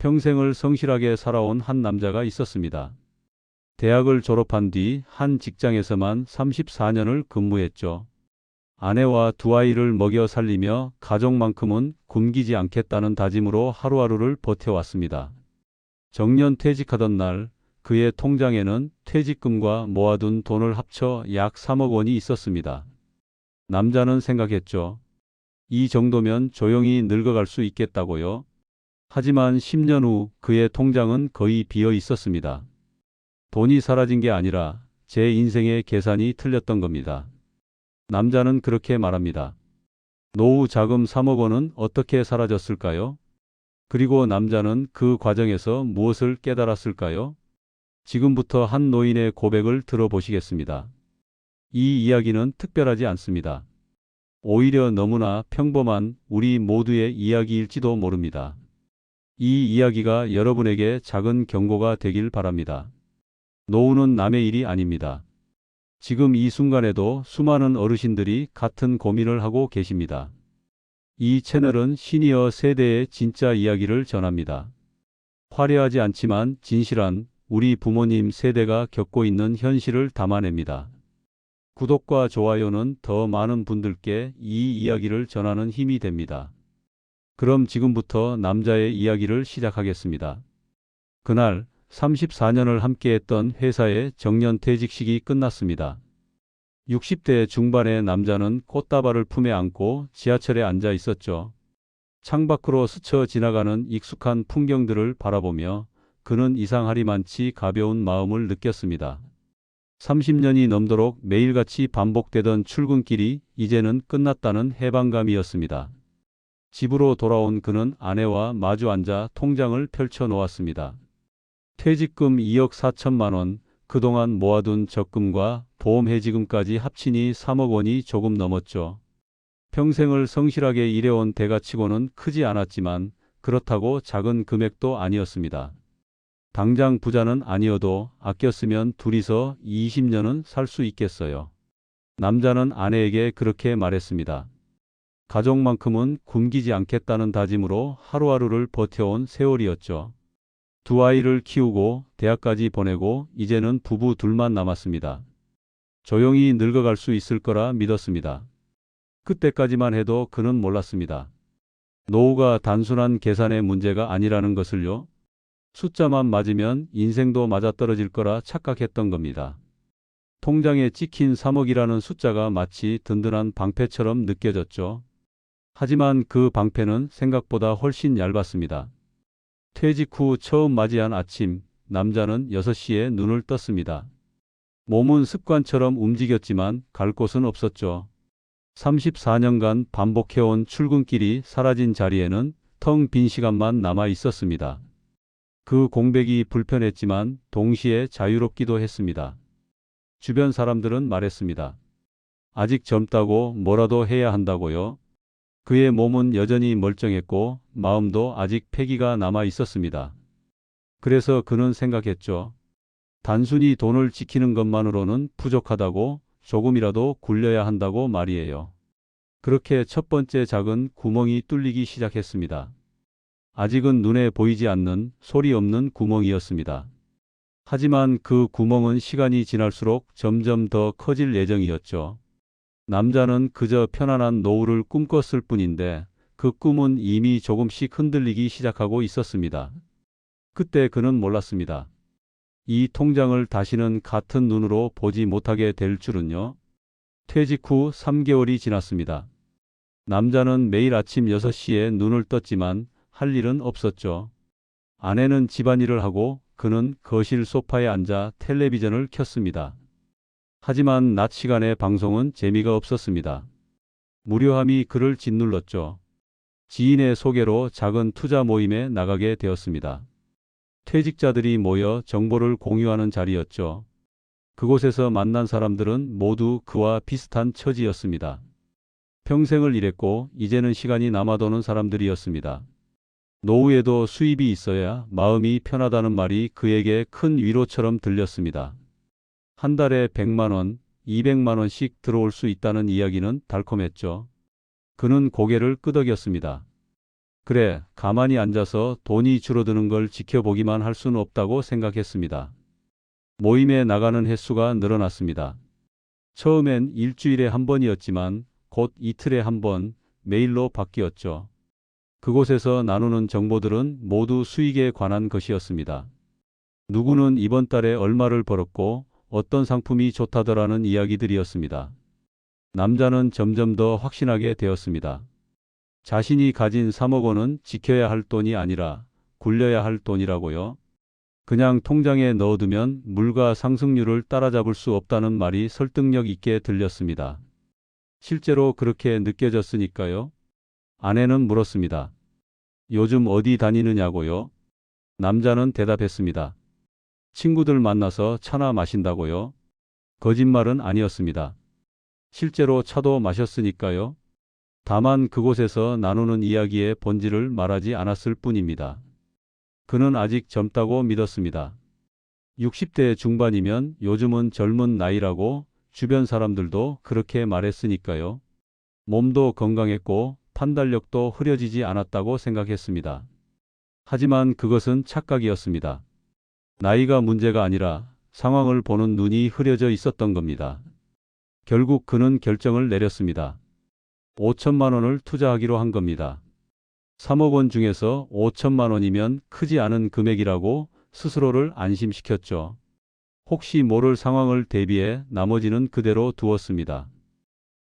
평생을 성실하게 살아온 한 남자가 있었습니다. 대학을 졸업한 뒤 한 직장에서만 34년을 근무했죠. 아내와 두 아이를 먹여 살리며 가족만큼은 굶기지 않겠다는 다짐으로 하루하루를 버텨왔습니다. 정년 퇴직하던 날 그의 통장에는 퇴직금과 모아둔 돈을 합쳐 약 3억 원이 있었습니다. 남자는 생각했죠. 이 정도면 조용히 늙어갈 수 있겠다고요. 하지만 10년 후 그의 통장은 거의 비어 있었습니다. 돈이 사라진 게 아니라 제 인생의 계산이 틀렸던 겁니다. 남자는 그렇게 말합니다. 노후 자금 3억 원은 어떻게 사라졌을까요? 그리고 남자는 그 과정에서 무엇을 깨달았을까요? 지금부터 한 노인의 고백을 들어보시겠습니다. 이 이야기는 특별하지 않습니다. 오히려 너무나 평범한 우리 모두의 이야기일지도 모릅니다. 이 이야기가 여러분에게 작은 경고가 되길 바랍니다. 노후는 남의 일이 아닙니다. 지금 이 순간에도 수많은 어르신들이 같은 고민을 하고 계십니다. 이 채널은 시니어 세대의 진짜 이야기를 전합니다. 화려하지 않지만 진실한 우리 부모님 세대가 겪고 있는 현실을 담아냅니다. 구독과 좋아요는 더 많은 분들께 이 이야기를 전하는 힘이 됩니다. 그럼 지금부터 남자의 이야기를 시작하겠습니다. 그날 34년을 함께했던 회사의 정년퇴직식이 끝났습니다. 60대 중반의 남자는 꽃다발을 품에 안고 지하철에 앉아 있었죠. 창밖으로 스쳐 지나가는 익숙한 풍경들을 바라보며 그는 이상하리만치 가벼운 마음을 느꼈습니다. 30년이 넘도록 매일같이 반복되던 출근길이 이제는 끝났다는 해방감이었습니다. 집으로 돌아온 그는 아내와 마주 앉아 통장을 펼쳐 놓았습니다. 퇴직금 2억 4천만 원, 그동안 모아둔 적금과 보험해지금까지 합치니 3억 원이 조금 넘었죠. 평생을 성실하게 일해온 대가치고는 크지 않았지만 그렇다고 작은 금액도 아니었습니다. 당장 부자는 아니어도 아껴 쓰면 둘이서 20년은 살 수 있겠어요. 남자는 아내에게 그렇게 말했습니다. 가족만큼은 굶기지 않겠다는 다짐으로 하루하루를 버텨온 세월이었죠. 두 아이를 키우고 대학까지 보내고 이제는 부부 둘만 남았습니다. 조용히 늙어갈 수 있을 거라 믿었습니다. 그때까지만 해도 그는 몰랐습니다. 노후가 단순한 계산의 문제가 아니라는 것을요. 숫자만 맞으면 인생도 맞아떨어질 거라 착각했던 겁니다. 통장에 찍힌 3억이라는 숫자가 마치 든든한 방패처럼 느껴졌죠. 하지만 그 방패는 생각보다 훨씬 얇았습니다. 퇴직 후 처음 맞이한 아침, 남자는 6시에 눈을 떴습니다. 몸은 습관처럼 움직였지만 갈 곳은 없었죠. 34년간 반복해온 출근길이 사라진 자리에는 텅 빈 시간만 남아 있었습니다. 그 공백이 불편했지만 동시에 자유롭기도 했습니다. 주변 사람들은 말했습니다. 아직 젊다고 뭐라도 해야 한다고요? 그의 몸은 여전히 멀쩡했고 마음도 아직 패기가 남아 있었습니다. 그래서 그는 생각했죠. 단순히 돈을 지키는 것만으로는 부족하다고, 조금이라도 굴려야 한다고 말이에요. 그렇게 첫 번째 작은 구멍이 뚫리기 시작했습니다. 아직은 눈에 보이지 않는 소리 없는 구멍이었습니다. 하지만 그 구멍은 시간이 지날수록 점점 더 커질 예정이었죠. 남자는 그저 편안한 노후를 꿈꿨을 뿐인데 그 꿈은 이미 조금씩 흔들리기 시작하고 있었습니다. 그때 그는 몰랐습니다. 이 통장을 다시는 같은 눈으로 보지 못하게 될 줄은요. 퇴직 후 3개월이 지났습니다. 남자는 매일 아침 6시에 눈을 떴지만 할 일은 없었죠. 아내는 집안일을 하고 그는 거실 소파에 앉아 텔레비전을 켰습니다. 하지만 낮 시간의 방송은 재미가 없었습니다. 무료함이 그를 짓눌렀죠. 지인의 소개로 작은 투자 모임에 나가게 되었습니다. 퇴직자들이 모여 정보를 공유하는 자리였죠. 그곳에서 만난 사람들은 모두 그와 비슷한 처지였습니다. 평생을 일했고 이제는 시간이 남아도는 사람들이었습니다. 노후에도 수입이 있어야 마음이 편하다는 말이 그에게 큰 위로처럼 들렸습니다. 한 달에 100만 원, 200만 원씩 들어올 수 있다는 이야기는 달콤했죠. 그는 고개를 끄덕였습니다. 그래, 가만히 앉아서 돈이 줄어드는 걸 지켜보기만 할 수는 없다고 생각했습니다. 모임에 나가는 횟수가 늘어났습니다. 처음엔 일주일에 한 번이었지만 곧 이틀에 한 번, 매일로 바뀌었죠. 그곳에서 나누는 정보들은 모두 수익에 관한 것이었습니다. 누구는 이번 달에 얼마를 벌었고 어떤 상품이 좋다더라는 이야기들이었습니다. 남자는 점점 더 확신하게 되었습니다. 자신이 가진 3억 원은 지켜야 할 돈이 아니라 굴려야 할 돈이라고요. 그냥 통장에 넣어두면 물가 상승률을 따라잡을 수 없다는 말이 설득력 있게 들렸습니다. 실제로 그렇게 느껴졌으니까요. 아내는 물었습니다. 요즘 어디 다니느냐고요? 남자는 대답했습니다. 친구들 만나서 차나 마신다고요? 거짓말은 아니었습니다. 실제로 차도 마셨으니까요. 다만 그곳에서 나누는 이야기의 본질을 말하지 않았을 뿐입니다. 그는 아직 젊다고 믿었습니다. 60대 중반이면 요즘은 젊은 나이라고 주변 사람들도 그렇게 말했으니까요. 몸도 건강했고 판단력도 흐려지지 않았다고 생각했습니다. 하지만 그것은 착각이었습니다. 나이가 문제가 아니라 상황을 보는 눈이 흐려져 있었던 겁니다. 결국 그는 결정을 내렸습니다. 5천만 원을 투자하기로 한 겁니다. 3억 원 중에서 5천만 원이면 크지 않은 금액이라고 스스로를 안심시켰죠. 혹시 모를 상황을 대비해 나머지는 그대로 두었습니다.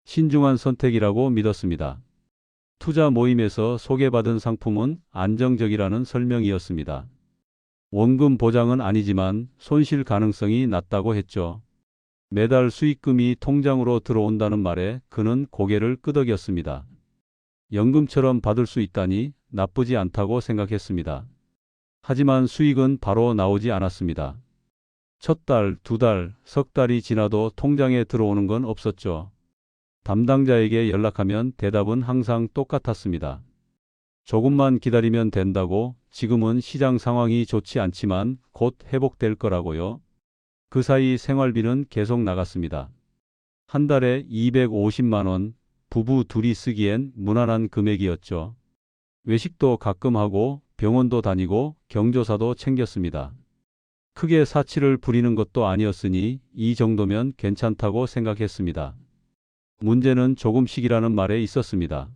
신중한 선택이라고 믿었습니다. 투자 모임에서 소개받은 상품은 안정적이라는 설명이었습니다. 원금 보장은 아니지만 손실 가능성이 낮다고 했죠. 매달 수익금이 통장으로 들어온다는 말에 그는 고개를 끄덕였습니다. 연금처럼 받을 수 있다니 나쁘지 않다고 생각했습니다. 하지만 수익은 바로 나오지 않았습니다. 첫 달, 두 달, 석 달이 지나도 통장에 들어오는 건 없었죠. 담당자에게 연락하면 대답은 항상 똑같았습니다. 조금만 기다리면 된다고, 지금은 시장 상황이 좋지 않지만 곧 회복될 거라고요. 그 사이 생활비는 계속 나갔습니다. 한 달에 250만 원, 부부 둘이 쓰기엔 무난한 금액이었죠. 외식도 가끔 하고 병원도 다니고 경조사도 챙겼습니다. 크게 사치를 부리는 것도 아니었으니 이 정도면 괜찮다고 생각했습니다. 문제는 조금씩이라는 말에 있었습니다.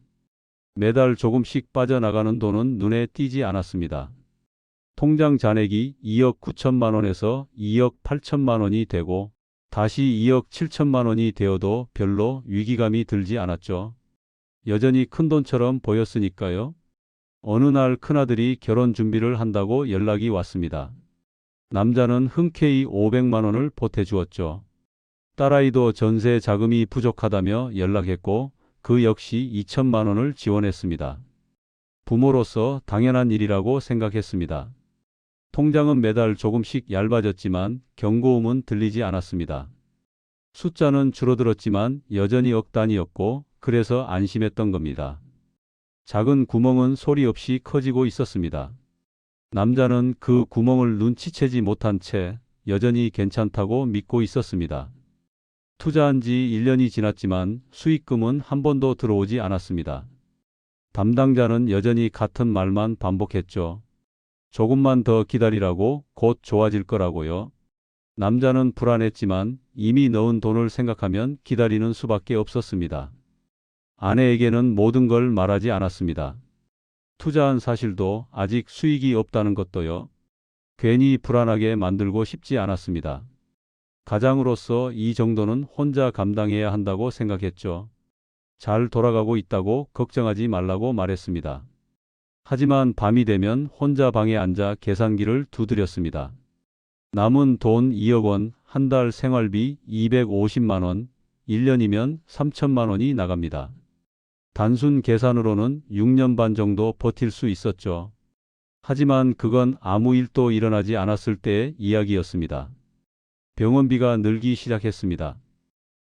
매달 조금씩 빠져나가는 돈은 눈에 띄지 않았습니다. 통장 잔액이 2억 9천만 원에서 2억 8천만 원이 되고 다시 2억 7천만 원이 되어도 별로 위기감이 들지 않았죠. 여전히 큰돈처럼 보였으니까요. 어느 날 큰아들이 결혼 준비를 한다고 연락이 왔습니다. 남자는 흔쾌히 500만 원을 보태주었죠. 딸아이도 전세 자금이 부족하다며 연락했고 그 역시 2천만 원을 지원했습니다. 부모로서 당연한 일이라고 생각했습니다. 통장은 매달 조금씩 얇아졌지만 경고음은 들리지 않았습니다. 숫자는 줄어들었지만 여전히 억 단위였고 그래서 안심했던 겁니다. 작은 구멍은 소리 없이 커지고 있었습니다. 남자는 그 구멍을 눈치채지 못한 채 여전히 괜찮다고 믿고 있었습니다. 투자한 지 1년이 지났지만 수익금은 한 번도 들어오지 않았습니다. 담당자는 여전히 같은 말만 반복했죠. 조금만 더 기다리라고, 곧 좋아질 거라고요. 남자는 불안했지만 이미 넣은 돈을 생각하면 기다리는 수밖에 없었습니다. 아내에게는 모든 걸 말하지 않았습니다. 투자한 사실도 아직 수익이 없다는 것도요. 괜히 불안하게 만들고 싶지 않았습니다. 가장으로서 이 정도는 혼자 감당해야 한다고 생각했죠. 잘 돌아가고 있다고 걱정하지 말라고 말했습니다. 하지만 밤이 되면 혼자 방에 앉아 계산기를 두드렸습니다. 남은 돈 2억 원, 한 달 생활비 250만 원, 1년이면 3천만 원이 나갑니다. 단순 계산으로는 6년 반 정도 버틸 수 있었죠. 하지만 그건 아무 일도 일어나지 않았을 때의 이야기였습니다. 병원비가 늘기 시작했습니다.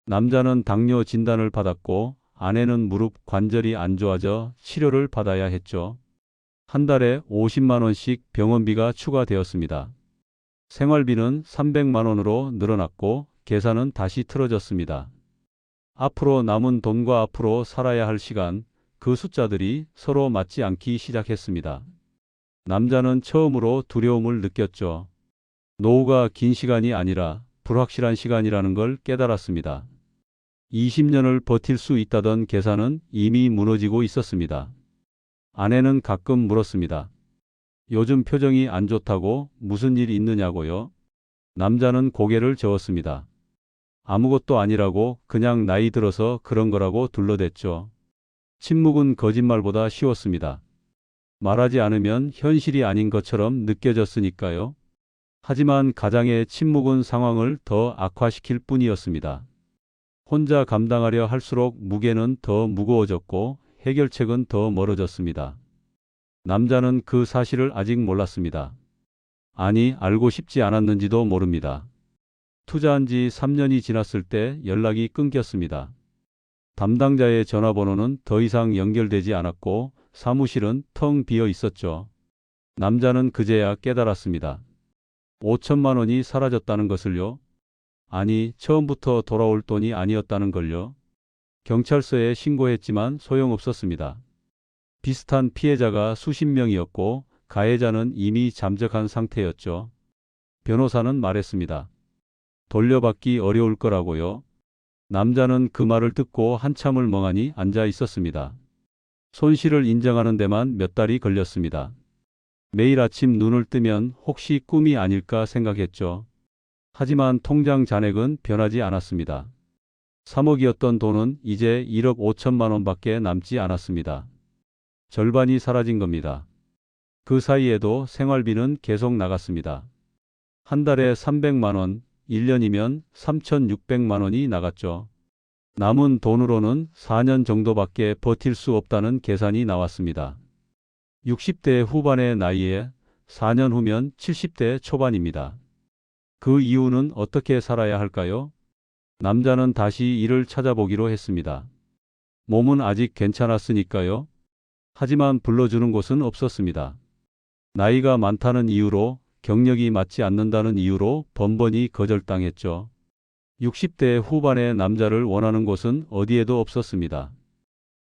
남자는 당뇨 진단을 받았고 아내는 무릎 관절이 안 좋아져 치료를 받아야 했죠. 한 달에 50만 원씩 병원비가 추가되었습니다. 생활비는 300만 원으로 늘어났고 계산은 다시 틀어졌습니다. 앞으로 남은 돈과 앞으로 살아야 할 시간, 그 숫자들이 서로 맞지 않기 시작했습니다. 남자는 처음으로 두려움을 느꼈죠. 노후가 긴 시간이 아니라 불확실한 시간이라는 걸 깨달았습니다. 20년을 버틸 수 있다던 계산은 이미 무너지고 있었습니다. 아내는 가끔 물었습니다. 요즘 표정이 안 좋다고 무슨 일 있느냐고요? 남자는 고개를 저었습니다. 아무것도 아니라고 그냥 나이 들어서 그런 거라고 둘러댔죠. 침묵은 거짓말보다 쉬웠습니다. 말하지 않으면 현실이 아닌 것처럼 느껴졌으니까요. 하지만 가장의 침묵은 상황을 더 악화시킬 뿐이었습니다. 혼자 감당하려 할수록 무게는 더 무거워졌고 해결책은 더 멀어졌습니다. 남자는 그 사실을 아직 몰랐습니다. 아니, 알고 싶지 않았는지도 모릅니다. 투자한 지 3년이 지났을 때 연락이 끊겼습니다. 담당자의 전화번호는 더 이상 연결되지 않았고 사무실은 텅 비어 있었죠. 남자는 그제야 깨달았습니다. 5천만 원이 사라졌다는 것을요? 아니, 처음부터 돌아올 돈이 아니었다는 걸요? 경찰서에 신고했지만 소용없었습니다. 비슷한 피해자가 수십 명이었고 가해자는 이미 잠적한 상태였죠. 변호사는 말했습니다. 돌려받기 어려울 거라고요. 남자는 그 말을 듣고 한참을 멍하니 앉아 있었습니다. 손실을 인정하는 데만 몇 달이 걸렸습니다. 매일 아침 눈을 뜨면 혹시 꿈이 아닐까 생각했죠. 하지만 통장 잔액은 변하지 않았습니다. 3억이었던 돈은 이제 1억 5천만 원밖에 남지 않았습니다. 절반이 사라진 겁니다. 그 사이에도 생활비는 계속 나갔습니다. 한 달에 300만 원, 1년이면 3,600만 원이 나갔죠. 남은 돈으로는 4년 정도밖에 버틸 수 없다는 계산이 나왔습니다. 60대 후반의 나이에 4년 후면 70대 초반입니다. 그 이후는 어떻게 살아야 할까요? 남자는 다시 일을 찾아보기로 했습니다. 몸은 아직 괜찮았으니까요. 하지만 불러주는 곳은 없었습니다. 나이가 많다는 이유로, 경력이 맞지 않는다는 이유로 번번이 거절당했죠. 60대 후반의 남자를 원하는 곳은 어디에도 없었습니다.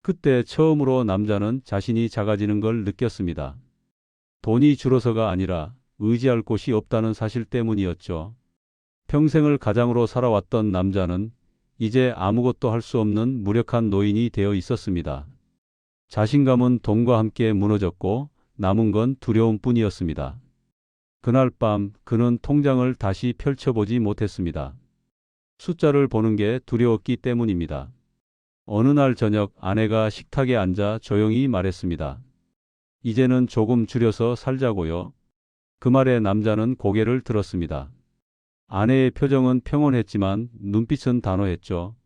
그때 처음으로 남자는 자신이 작아지는 걸 느꼈습니다. 돈이 줄어서가 아니라 의지할 곳이 없다는 사실 때문이었죠. 평생을 가장으로 살아왔던 남자는 이제 아무것도 할 수 없는 무력한 노인이 되어 있었습니다. 자신감은 돈과 함께 무너졌고 남은 건 두려움뿐이었습니다. 그날 밤 그는 통장을 다시 펼쳐보지 못했습니다. 숫자를 보는 게 두려웠기 때문입니다. 어느 날 저녁 아내가 식탁에 앉아 조용히 말했습니다. 이제는 조금 줄여서 살자고요. 그 말에 남자는 고개를 들었습니다. 아내의 표정은 평온했지만 눈빛은 단호했죠.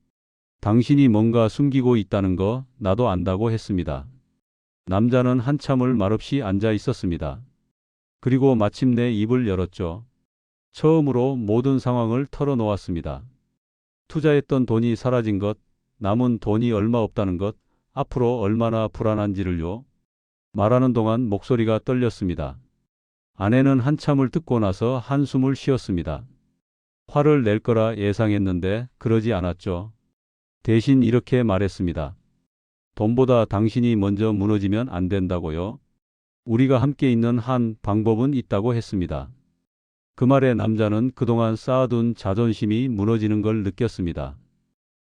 당신이 뭔가 숨기고 있다는 거 나도 안다고 했습니다. 남자는 한참을 말없이 앉아 있었습니다. 그리고 마침내 입을 열었죠. 처음으로 모든 상황을 털어놓았습니다. 투자했던 돈이 사라진 것, 남은 돈이 얼마 없다는 것, 앞으로 얼마나 불안한지를요. 말하는 동안 목소리가 떨렸습니다. 아내는 한참을 듣고 나서 한숨을 쉬었습니다. 화를 낼 거라 예상했는데 그러지 않았죠. 대신 이렇게 말했습니다. 돈보다 당신이 먼저 무너지면 안 된다고요. 우리가 함께 있는 한 방법은 있다고 했습니다. 그 말에 남자는 그동안 쌓아둔 자존심이 무너지는 걸 느꼈습니다.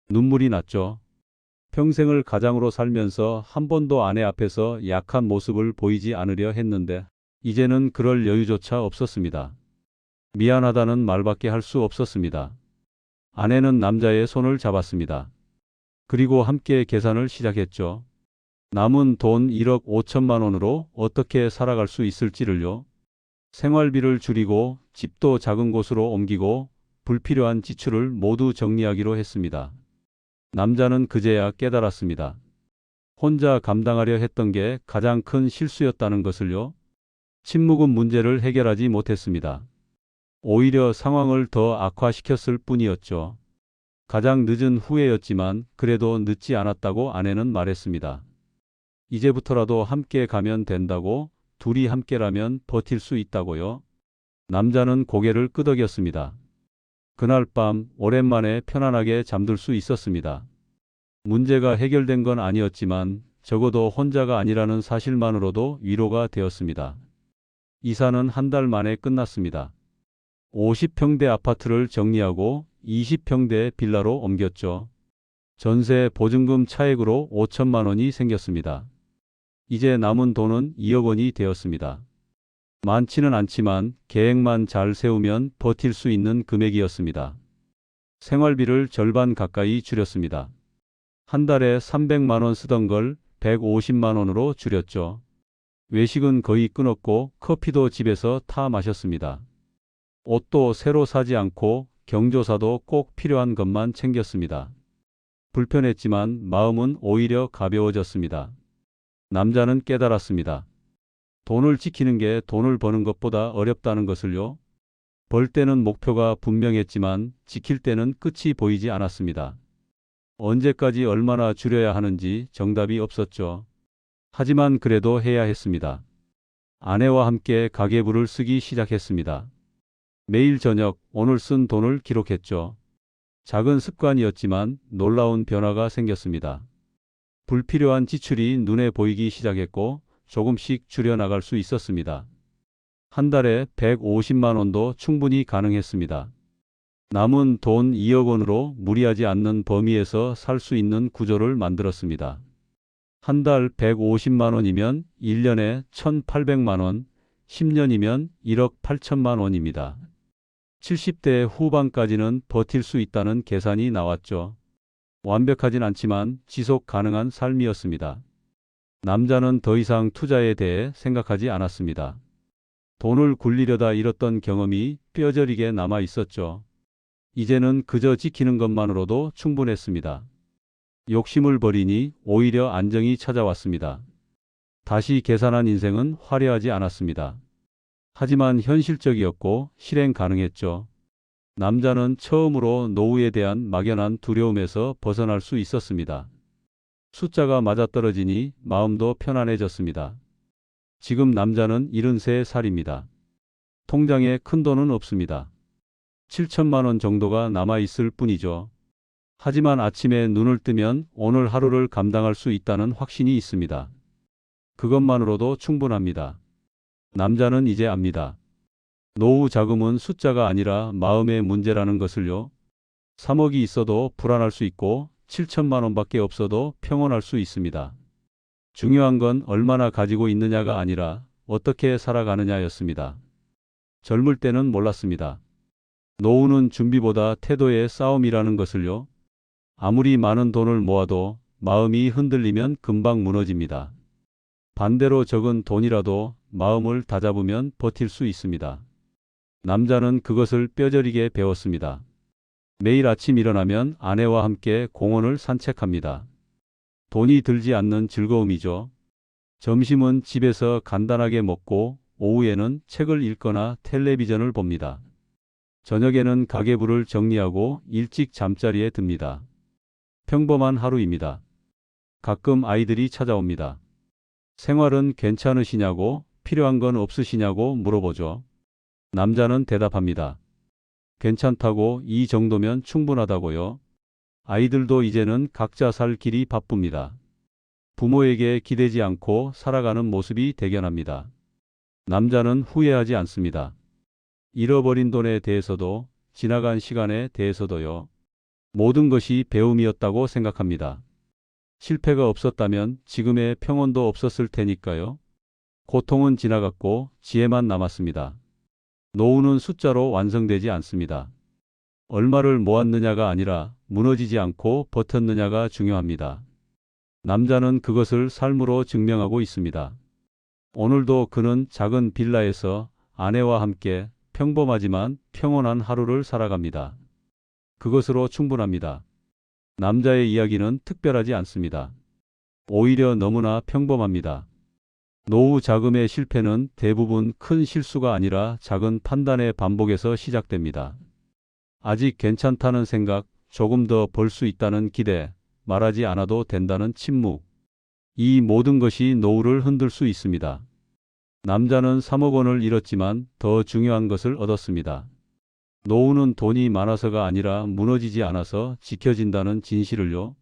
눈물이 났죠. 평생을 가장으로 살면서 한 번도 아내 앞에서 약한 모습을 보이지 않으려 했는데 이제는 그럴 여유조차 없었습니다. 미안하다는 말밖에 할 수 없었습니다. 아내는 남자의 손을 잡았습니다. 그리고 함께 계산을 시작했죠. 남은 돈 1억 5천만 원으로 어떻게 살아갈 수 있을지를요. 생활비를 줄이고 집도 작은 곳으로 옮기고 불필요한 지출을 모두 정리하기로 했습니다. 남자는 그제야 깨달았습니다. 혼자 감당하려 했던 게 가장 큰 실수였다는 것을요. 침묵은 문제를 해결하지 못했습니다. 오히려 상황을 더 악화시켰을 뿐이었죠. 가장 늦은 후회였지만 그래도 늦지 않았다고 아내는 말했습니다. 이제부터라도 함께 가면 된다고, 둘이 함께라면 버틸 수 있다고요. 남자는 고개를 끄덕였습니다. 그날 밤 오랜만에 편안하게 잠들 수 있었습니다. 문제가 해결된 건 아니었지만 적어도 혼자가 아니라는 사실만으로도 위로가 되었습니다. 이사는 한 달 만에 끝났습니다. 50평대 아파트를 정리하고 20평대 빌라로 옮겼죠. 전세 보증금 차액으로 5천만 원이 생겼습니다. 이제 남은 돈은 2억 원이 되었습니다. 많지는 않지만 계획만 잘 세우면 버틸 수 있는 금액이었습니다. 생활비를 절반 가까이 줄였습니다. 한 달에 300만 원 쓰던 걸 150만 원으로 줄였죠. 외식은 거의 끊었고 커피도 집에서 타 마셨습니다. 옷도 새로 사지 않고 경조사도 꼭 필요한 것만 챙겼습니다. 불편했지만 마음은 오히려 가벼워졌습니다. 남자는 깨달았습니다. 돈을 지키는 게 돈을 버는 것보다 어렵다는 것을요. 벌 때는 목표가 분명했지만 지킬 때는 끝이 보이지 않았습니다. 언제까지 얼마나 줄여야 하는지 정답이 없었죠. 하지만 그래도 해야 했습니다. 아내와 함께 가계부를 쓰기 시작했습니다. 매일 저녁 오늘 쓴 돈을 기록했죠. 작은 습관이었지만 놀라운 변화가 생겼습니다. 불필요한 지출이 눈에 보이기 시작했고 조금씩 줄여나갈 수 있었습니다. 한 달에 150만 원도 충분히 가능했습니다. 남은 돈 2억 원으로 무리하지 않는 범위에서 살 수 있는 구조를 만들었습니다. 한 달 150만 원이면 1년에 1,800만 원, 10년이면 1억 8천만 원입니다. 70대 후반까지는 버틸 수 있다는 계산이 나왔죠. 완벽하진 않지만 지속 가능한 삶이었습니다. 남자는 더 이상 투자에 대해 생각하지 않았습니다. 돈을 굴리려다 잃었던 경험이 뼈저리게 남아 있었죠. 이제는 그저 지키는 것만으로도 충분했습니다. 욕심을 버리니 오히려 안정이 찾아왔습니다. 다시 계산한 인생은 화려하지 않았습니다. 하지만 현실적이었고 실행 가능했죠. 남자는 처음으로 노후에 대한 막연한 두려움에서 벗어날 수 있었습니다. 숫자가 맞아떨어지니 마음도 편안해졌습니다. 지금 남자는 73살입니다. 통장에 큰 돈은 없습니다. 7천만 원 정도가 남아있을 뿐이죠. 하지만 아침에 눈을 뜨면 오늘 하루를 감당할 수 있다는 확신이 있습니다. 그것만으로도 충분합니다. 남자는 이제 압니다. 노후 자금은 숫자가 아니라 마음의 문제라는 것을요. 3억이 있어도 불안할 수 있고 7천만 원밖에 없어도 평온할 수 있습니다. 중요한 건 얼마나 가지고 있느냐가 아니라 어떻게 살아가느냐였습니다. 젊을 때는 몰랐습니다. 노후는 준비보다 태도의 싸움이라는 것을요. 아무리 많은 돈을 모아도 마음이 흔들리면 금방 무너집니다. 반대로 적은 돈이라도 마음을 다잡으면 버틸 수 있습니다. 남자는 그것을 뼈저리게 배웠습니다. 매일 아침 일어나면 아내와 함께 공원을 산책합니다. 돈이 들지 않는 즐거움이죠. 점심은 집에서 간단하게 먹고 오후에는 책을 읽거나 텔레비전을 봅니다. 저녁에는 가계부를 정리하고 일찍 잠자리에 듭니다. 평범한 하루입니다. 가끔 아이들이 찾아옵니다. 생활은 괜찮으시냐고, 필요한 건 없으시냐고 물어보죠. 남자는 대답합니다. 괜찮다고, 이 정도면 충분하다고요. 아이들도 이제는 각자 살 길이 바쁩니다. 부모에게 기대지 않고 살아가는 모습이 대견합니다. 남자는 후회하지 않습니다. 잃어버린 돈에 대해서도 지나간 시간에 대해서도요. 모든 것이 배움이었다고 생각합니다. 실패가 없었다면 지금의 평온도 없었을 테니까요. 고통은 지나갔고 지혜만 남았습니다. 노후는 숫자로 완성되지 않습니다. 얼마를 모았느냐가 아니라 무너지지 않고 버텼느냐가 중요합니다. 남자는 그것을 삶으로 증명하고 있습니다. 오늘도 그는 작은 빌라에서 아내와 함께 평범하지만 평온한 하루를 살아갑니다. 그것으로 충분합니다. 남자의 이야기는 특별하지 않습니다. 오히려 너무나 평범합니다. 노후 자금의 실패는 대부분 큰 실수가 아니라 작은 판단의 반복에서 시작됩니다. 아직 괜찮다는 생각, 조금 더 벌 수 있다는 기대, 말하지 않아도 된다는 침묵. 이 모든 것이 노후를 흔들 수 있습니다. 남자는 3억 원을 잃었지만 더 중요한 것을 얻었습니다. 노후는 돈이 많아서가 아니라 무너지지 않아서 지켜진다는 진실을요.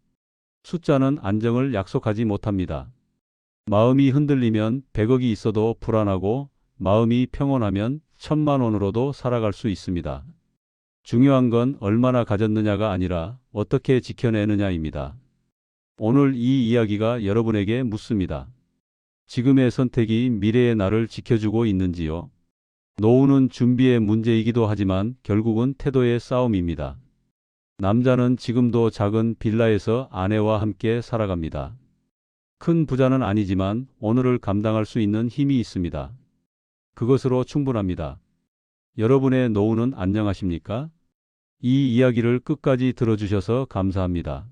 숫자는 안정을 약속하지 못합니다. 마음이 흔들리면 100억이 있어도 불안하고 마음이 평온하면 1000만 원으로도 살아갈 수 있습니다. 중요한 건 얼마나 가졌느냐가 아니라 어떻게 지켜내느냐입니다. 오늘 이 이야기가 여러분에게 묻습니다. 지금의 선택이 미래의 나를 지켜주고 있는지요? 노후는 준비의 문제이기도 하지만 결국은 태도의 싸움입니다. 남자는 지금도 작은 빌라에서 아내와 함께 살아갑니다. 큰 부자는 아니지만 오늘을 감당할 수 있는 힘이 있습니다. 그것으로 충분합니다. 여러분의 노후는 안녕하십니까? 이 이야기를 끝까지 들어주셔서 감사합니다.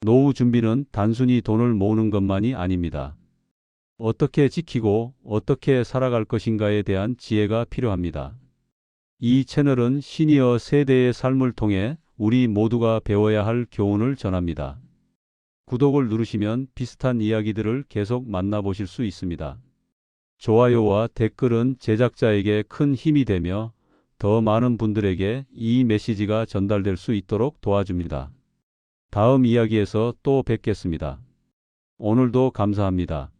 노후 준비는 단순히 돈을 모으는 것만이 아닙니다. 어떻게 지키고 어떻게 살아갈 것인가에 대한 지혜가 필요합니다. 이 채널은 시니어 세대의 삶을 통해 우리 모두가 배워야 할 교훈을 전합니다. 구독을 누르시면 비슷한 이야기들을 계속 만나보실 수 있습니다. 좋아요와 댓글은 제작자에게 큰 힘이 되며 더 많은 분들에게 이 메시지가 전달될 수 있도록 도와줍니다. 다음 이야기에서 또 뵙겠습니다. 오늘도 감사합니다.